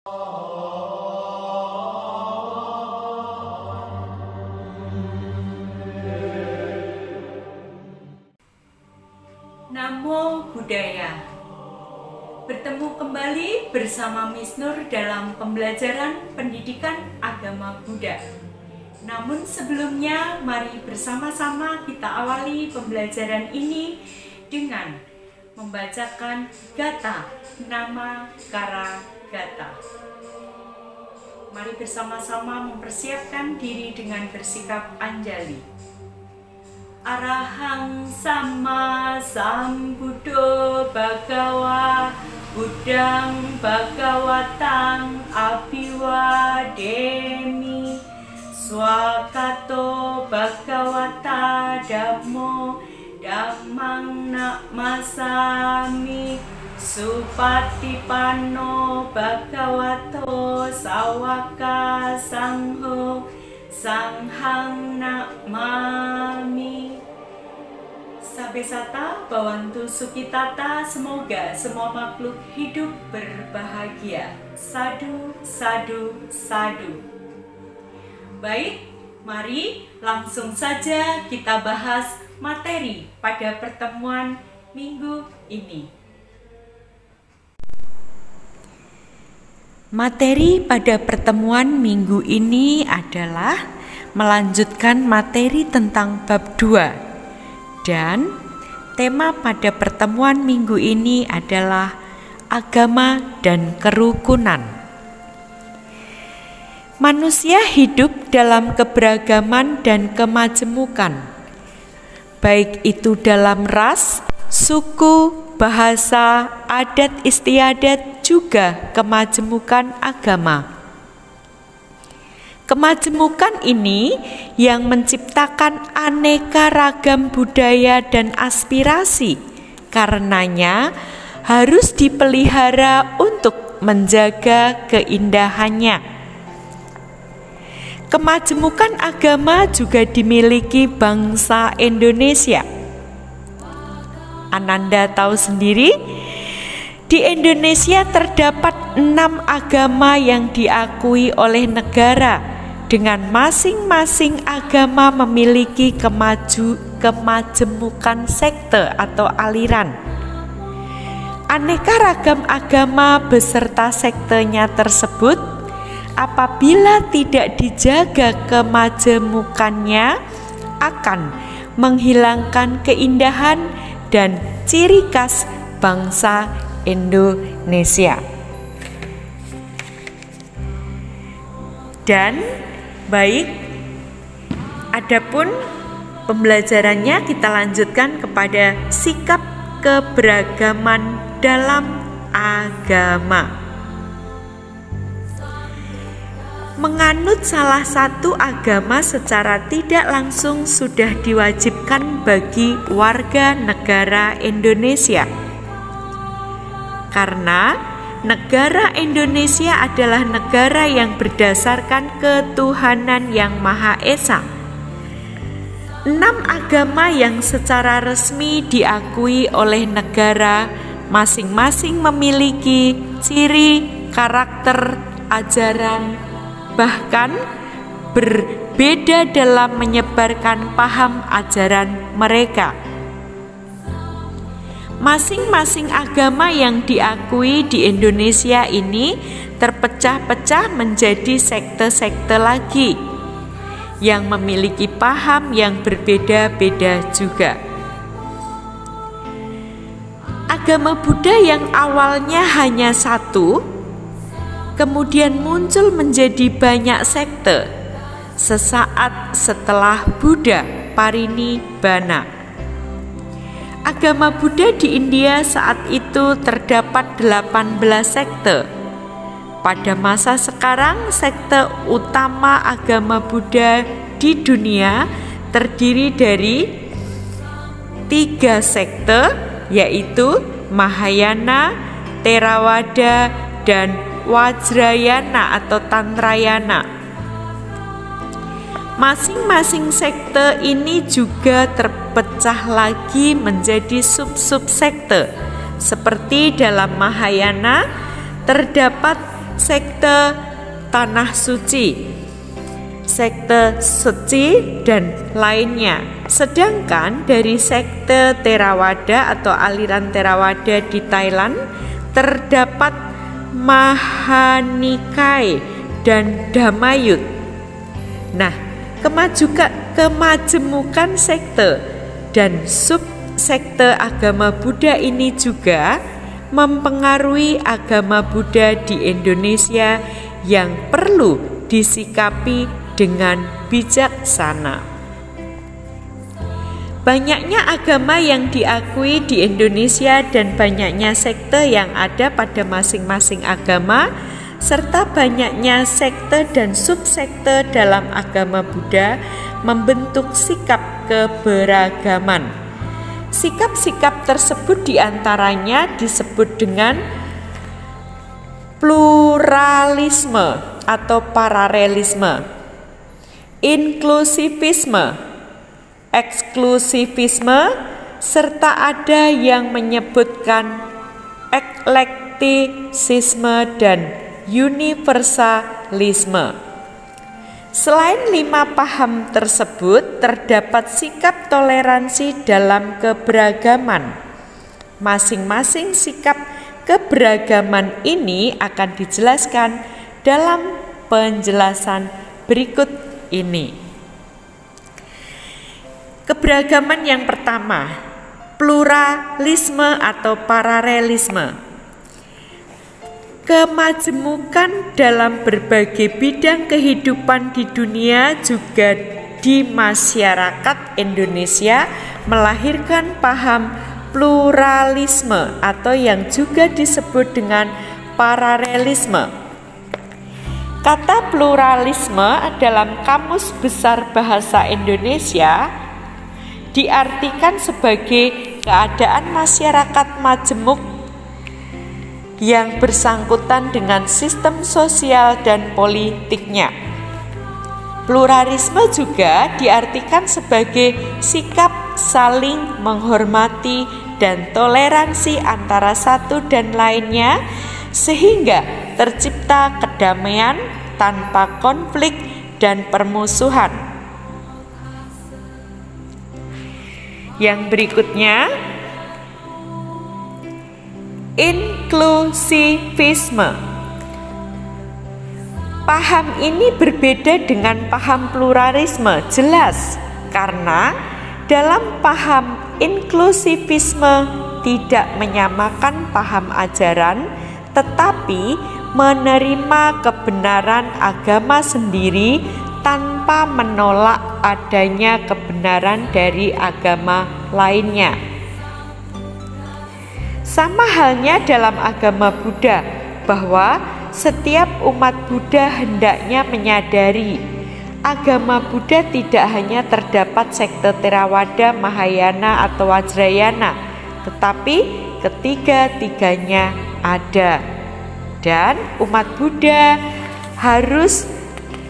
Namo Buddhaya. Bertemu kembali bersama Miss Nur dalam pembelajaran pendidikan agama Buddha. Namun sebelumnya, mari bersama-sama kita awali pembelajaran ini dengan membacakan Gatha Nama Kara Gatha. Mari bersama-sama mempersiapkan diri dengan bersikap anjali. Arahang Sama Sambuddho Bhagawa Buddhang Bhagawatang Abhiwademi Swakato Bhagawata Dhammo Dhammang Namasami Supatipanno Bhagavato Sawaka Sangho Sanghang Namami. Sabesata Bhavantu Sukhitata. Semoga semua makhluk hidup berbahagia. Sadu, sadu, sadu. Baik, mari langsung saja kita bahas materi pada pertemuan minggu ini. Materi pada pertemuan minggu ini adalah melanjutkan materi tentang bab 2, dan tema pada pertemuan minggu ini adalah agama dan kerukunan. Manusia hidup dalam keberagaman dan kemajemukan, baik itu dalam ras, suku, bahasa, adat istiadat, juga kemajemukan agama. Kemajemukan ini yang menciptakan aneka ragam budaya dan aspirasi, karenanya harus dipelihara untuk menjaga keindahannya. Kemajemukan agama juga dimiliki bangsa Indonesia. Ananda tahu sendiri, di Indonesia terdapat 6 agama yang diakui oleh negara, dengan masing-masing agama memiliki kemajemukan sekte atau aliran. Aneka ragam agama beserta sektenya tersebut, apabila tidak dijaga kemajemukannya, akan menghilangkan keindahan dan ciri khas bangsa Indonesia. Dan baik, adapun pembelajarannya kita lanjutkan kepada sikap keberagaman dalam agama. Menganut salah satu agama secara tidak langsung sudah diwajibkan bagi warga negara Indonesia. Karena negara Indonesia adalah negara yang berdasarkan ketuhanan yang Maha Esa. 6 agama yang secara resmi diakui oleh negara masing-masing memiliki ciri, karakter, ajaran, bahkan berbeda dalam menyebarkan paham ajaran mereka. Masing-masing agama yang diakui di Indonesia ini terpecah-pecah menjadi sekte-sekte lagi yang memiliki paham yang berbeda-beda juga. Agama Buddha yang awalnya hanya satu, kemudian muncul menjadi banyak sekte sesaat setelah Buddha parinibbana. Agama Buddha di India saat itu terdapat 18 sekte. Pada masa sekarang, sekte utama agama Buddha di dunia terdiri dari 3 sekte, yaitu Mahayana, Theravada, dan Vajrayana atau Tantrayana. Masing-masing sekte ini juga terpecah lagi menjadi sub-sub sekte. Seperti dalam Mahayana terdapat sekte tanah suci, sekte suci, dan lainnya. Sedangkan dari sekte Theravada atau aliran Theravada di Thailand terdapat Mahanikai dan Dhammayut. Nah, kemajemukan sekte dan subsekte agama Buddha ini juga mempengaruhi agama Buddha di Indonesia yang perlu disikapi dengan bijaksana. Banyaknya agama yang diakui di Indonesia dan banyaknya sekte yang ada pada masing-masing agama, serta banyaknya sekte dan subsekte dalam agama Buddha membentuk sikap keberagaman. Sikap-sikap tersebut diantaranya disebut dengan pluralisme atau paralelisme, inklusivisme, eksklusivisme, serta ada yang menyebutkan eklektisisme dan universalisme. Selain 5 paham tersebut, terdapat sikap toleransi dalam keberagaman. Masing-masing sikap keberagaman ini akan dijelaskan dalam penjelasan berikut ini. Keberagaman yang pertama, pluralisme atau paralelisme. Kemajemukan dalam berbagai bidang kehidupan di dunia juga di masyarakat Indonesia melahirkan paham pluralisme atau yang juga disebut dengan paralelisme. Kata pluralisme dalam Kamus Besar Bahasa Indonesia diartikan sebagai keadaan masyarakat majemuk yang bersangkutan dengan sistem sosial dan politiknya. Pluralisme juga diartikan sebagai sikap saling menghormati dan toleransi antara satu dan lainnya sehingga tercipta kedamaian tanpa konflik dan permusuhan. Yang berikutnya, inklusivisme. Paham ini berbeda dengan paham pluralisme, jelas karena dalam paham inklusivisme tidak menyamakan paham ajaran, tetapi menerima kebenaran agama sendiri tanpa menolak adanya kebenaran dari agama lainnya. Sama halnya dalam agama Buddha, bahwa setiap umat Buddha hendaknya menyadari agama Buddha tidak hanya terdapat sekte Theravada, Mahayana, atau Vajrayana, tetapi ketiga-tiganya ada. Dan umat Buddha harus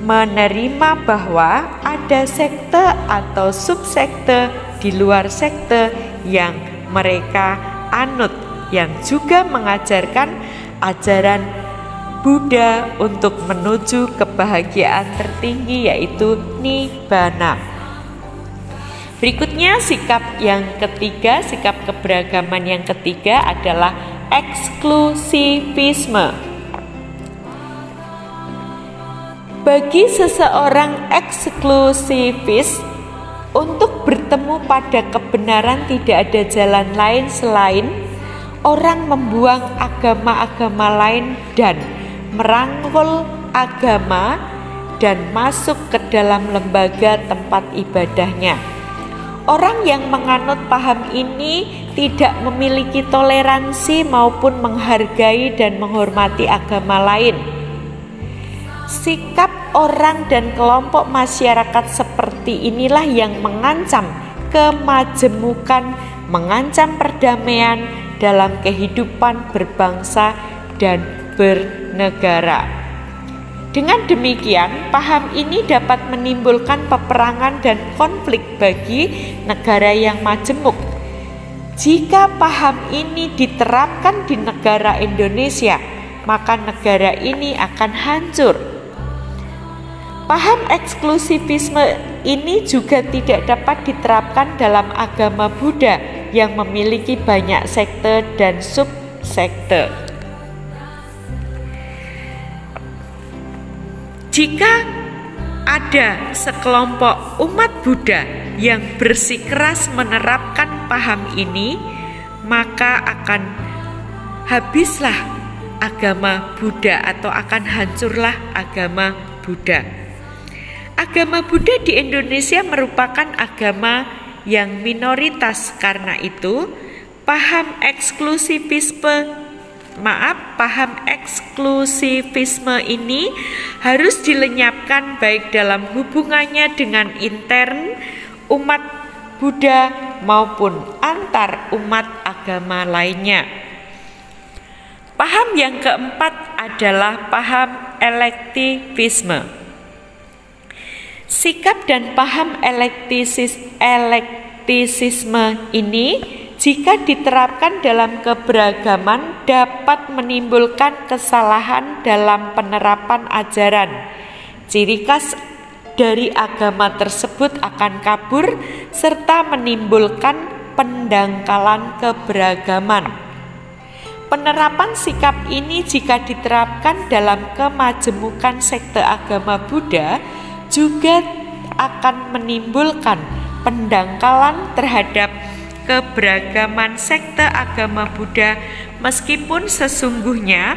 menerima bahwa ada sekte atau subsekte di luar sekte yang mereka anut, yang juga mengajarkan ajaran Buddha untuk menuju kebahagiaan tertinggi, yaitu Nibbana. Berikutnya sikap yang ketiga, sikap keberagaman yang ketiga adalah eksklusivisme. Bagi seseorang eksklusivis, untuk bertemu pada kebenaran tidak ada jalan lain selain orang membuang agama-agama lain dan merangkul agama dan masuk ke dalam lembaga tempat ibadahnya. Orang yang menganut paham ini tidak memiliki toleransi maupun menghargai dan menghormati agama lain. Sikap orang dan kelompok masyarakat seperti inilah yang mengancam kemajemukan, mengancam perdamaian dalam kehidupan berbangsa dan bernegara. Dengan demikian, paham ini dapat menimbulkan peperangan dan konflik bagi negara yang majemuk. Jika paham ini diterapkan di negara Indonesia, maka negara ini akan hancur. Paham eksklusivisme ini juga tidak dapat diterapkan dalam agama Buddha yang memiliki banyak sekte dan subsekte. Jika ada sekelompok umat Buddha yang bersikeras menerapkan paham ini, maka akan habislah agama Buddha atau akan hancurlah agama Buddha. Agama Buddha di Indonesia merupakan agama yang minoritas, karena itu paham eksklusivisme ini harus dilenyapkan baik dalam hubungannya dengan intern umat Buddha maupun antar umat agama lainnya. Paham yang keempat adalah paham elektivisme. Sikap dan paham elektisisme ini jika diterapkan dalam keberagaman dapat menimbulkan kesalahan dalam penerapan ajaran. Ciri khas dari agama tersebut akan kabur serta menimbulkan pendangkalan keberagaman. Penerapan sikap ini jika diterapkan dalam kemajemukan sekte agama Buddha juga akan menimbulkan pendangkalan terhadap keberagaman sekte agama Buddha, meskipun sesungguhnya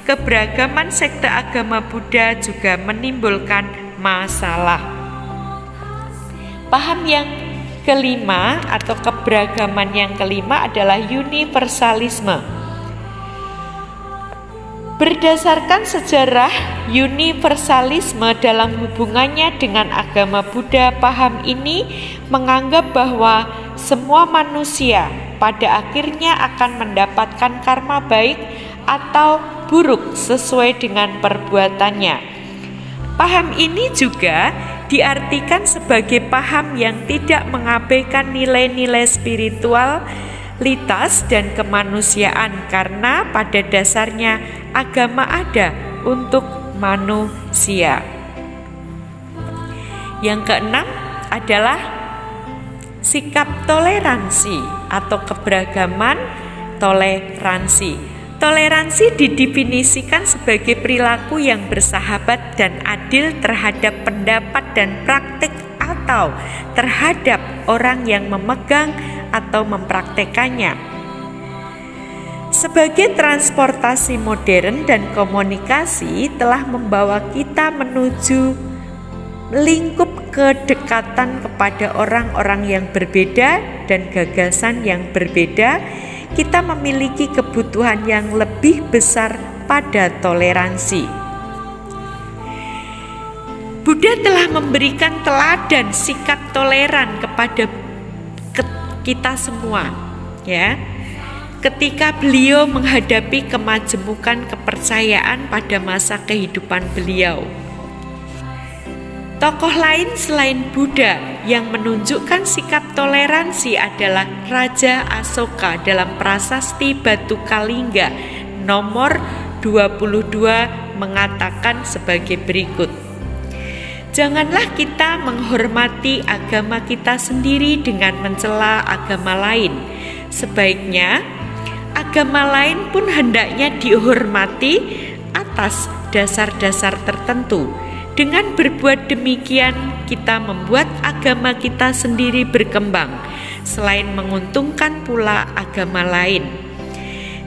keberagaman sekte agama Buddha juga menimbulkan masalah. Paham yang kelima atau keberagaman yang kelima adalah universalisme. Berdasarkan sejarah universalisme dalam hubungannya dengan agama Buddha, paham ini menganggap bahwa semua manusia pada akhirnya akan mendapatkan karma baik atau buruk sesuai dengan perbuatannya. Paham ini juga diartikan sebagai paham yang tidak mengabaikan nilai-nilai spiritualitas dan kemanusiaan, karena pada dasarnya agama ada untuk manusia. Yang keenam adalah sikap toleransi atau keberagaman toleransi. Toleransi didefinisikan sebagai perilaku yang bersahabat dan adil terhadap pendapat dan praktik atau terhadap orang yang memegang atau mempraktekannya. Sebagai transportasi modern dan komunikasi telah membawa kita menuju lingkup kedekatan kepada orang-orang yang berbeda dan gagasan yang berbeda. Kita memiliki kebutuhan yang lebih besar pada toleransi. Buddha telah memberikan teladan sikap toleran kepada kita semua, ya. Ketika beliau menghadapi kemajemukan kepercayaan pada masa kehidupan beliau. Tokoh lain selain Buddha yang menunjukkan sikap toleransi adalah Raja Asoka dalam prasasti Batu Kalingga nomor 22 mengatakan sebagai berikut. Janganlah kita menghormati agama kita sendiri dengan mencela agama lain. Sebaiknya agama lain pun hendaknya dihormati atas dasar-dasar tertentu. Dengan berbuat demikian, kita membuat agama kita sendiri berkembang, selain menguntungkan pula agama lain.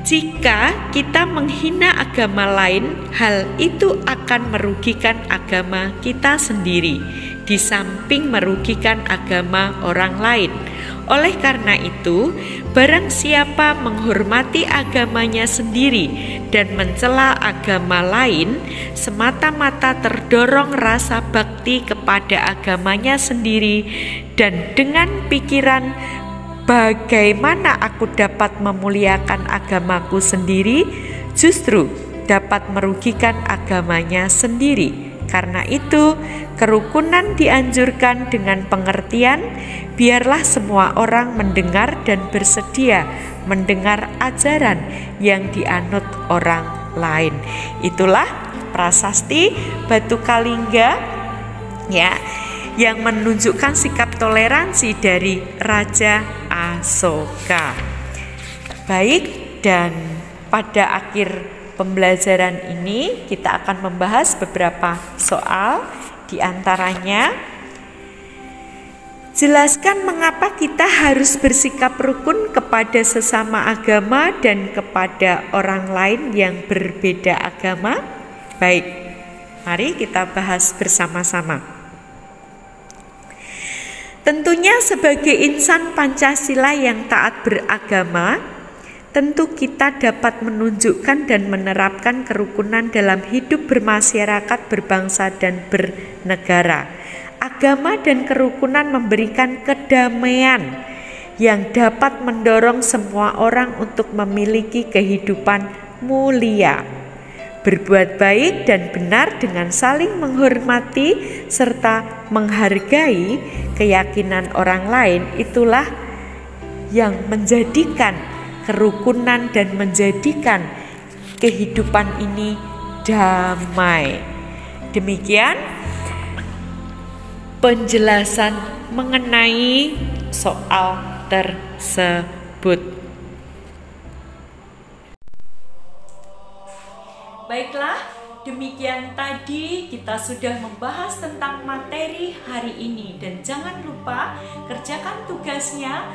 Jika kita menghina agama lain, hal itu akan merugikan agama kita sendiri, di samping merugikan agama orang lain. Oleh karena itu, barang siapa menghormati agamanya sendiri dan mencela agama lain, semata-mata terdorong rasa bakti kepada agamanya sendiri, dan dengan pikiran bagaimana aku dapat memuliakan agamaku sendiri, justru dapat merugikan agamanya sendiri. Karena itu, kerukunan dianjurkan dengan pengertian, biarlah semua orang mendengar dan bersedia mendengar ajaran yang dianut orang lain. Itulah prasasti Batu Kalingga ya, yang menunjukkan sikap toleransi dari Raja Asoka. Baik, dan pada akhir pembelajaran ini kita akan membahas beberapa soal, di antaranya jelaskan mengapa kita harus bersikap rukun kepada sesama agama dan kepada orang lain yang berbeda agama. Baik, mari kita bahas bersama-sama. Tentunya sebagai insan Pancasila yang taat beragama, tentu kita dapat menunjukkan dan menerapkan kerukunan dalam hidup bermasyarakat, berbangsa, dan bernegara. Agama dan kerukunan memberikan kedamaian yang dapat mendorong semua orang untuk memiliki kehidupan mulia, berbuat baik dan benar dengan saling menghormati serta menghargai keyakinan orang lain. Itulah yang menjadikan kerukunan dan menjadikan kehidupan ini damai. Demikian penjelasan mengenai soal tersebut. Baiklah, demikian tadi kita sudah membahas tentang materi hari ini, dan jangan lupa kerjakan tugasnya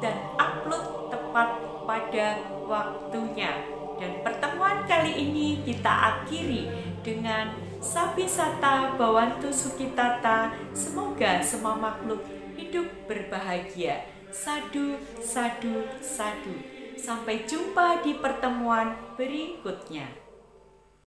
dan upload tepat pada waktunya. Dan pertemuan kali ini kita akhiri dengan Sabisata Bawantu Sukitata. Semoga semua makhluk hidup berbahagia. Sadu, sadu, sadu. Sampai jumpa di pertemuan berikutnya.